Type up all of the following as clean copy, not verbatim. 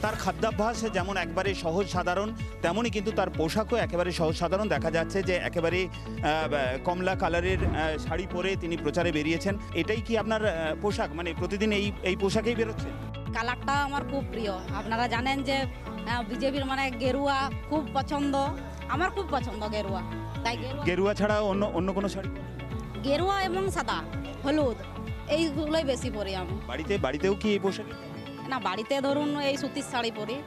তার খাদ্যাভ্যাস যেমন একবারে সহজ সাধারণ, তেমনই কিন্তু তার পোশাকও একেবারে সহজ সাধারণ। দেখা যাচ্ছে যে একেবারে কমলা কালারের শাড়ি পরে তিনি প্রচারে বেরিয়েছেন। এটাই কি আপনার পোশাক, মানে প্রতিদিন এই পোশাকেই বেরোচ্ছে? কালারটা আমার খুব প্রিয়। আপনারা জানেন যে বিজেপির মানে গেরুয়া খুব পছন্দ, আমার খুব পছন্দ গেরুয়া। তাই গেরুয়া ছাড়া অন্য কোনো শাড়ি? গেরুয়া এবং সাদা হলুদ এইগুলোই বেশি পরি আমি। বাড়িতেও কি এই পোশাক? না, বাড়িতে ধরুন এই সুতির শাড়ি পরি,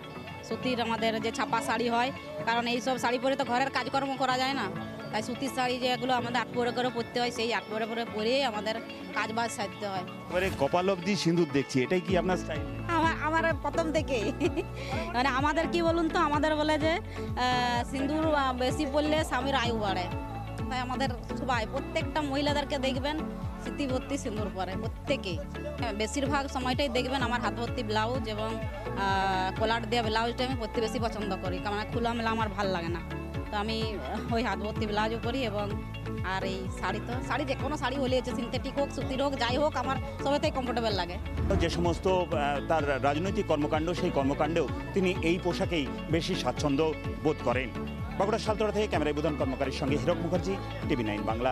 সুতির আমাদের যে ছাপা শাড়ি হয়, কারণ এই সব শাড়ি পরে তো ঘরের কাজকর্ম করা যায় না। তাই সুতির শাড়ি যেগুলো আমাদের আট পরে করে পরতে হয়, সেই আট পরে পরেই আমাদের কাজ বাজ সারতে হয়। এবারে কপাল অবধি সিঁদুর দেখছি, এটাই কি আপনার স্টাইল? আমার প্রথম থেকেই মানে আমাদের কি বলুন তো, আমাদের বলে যে সিঁদুর বেশি পড়লে স্বামীর আয়ু বাড়ে। তাই আমাদের সবাই প্রত্যেকটা মহিলাদেরকে দেখবেন স্মৃতি ভর্তি সিঁদুর পরে প্রত্যেকেই। বেশিরভাগ সময়টাই দেখবেন আমার হাত ভর্তি ব্লাউজ এবং কলার দেওয়া ব্লাউজটা আমি পরতে বেশি পছন্দ করি, কারণ খোলামেলা আমার ভাল লাগে না। তো আমি ওই হাত ভর্তি ব্লাউজও পরি। এবং আর এই শাড়ি যে কোনো শাড়ি হলে হচ্ছে, সিনথেটিক হোক সুতির হোক যাই হোক, আমার সবাইতেই কমফোর্টেবল লাগে। যে সমস্ত তার রাজনৈতিক কর্মকাণ্ড, সেই কর্মকাণ্ডেও তিনি এই পোশাকেই বেশি স্বাচ্ছন্দ্য বোধ করেন। বাঁকুড়া সালতোড়া থেকে ক্যামেরায় বুধন কর্মকারীর সঙ্গে হীরক মুখার্জি, টিভি 9 বাংলা।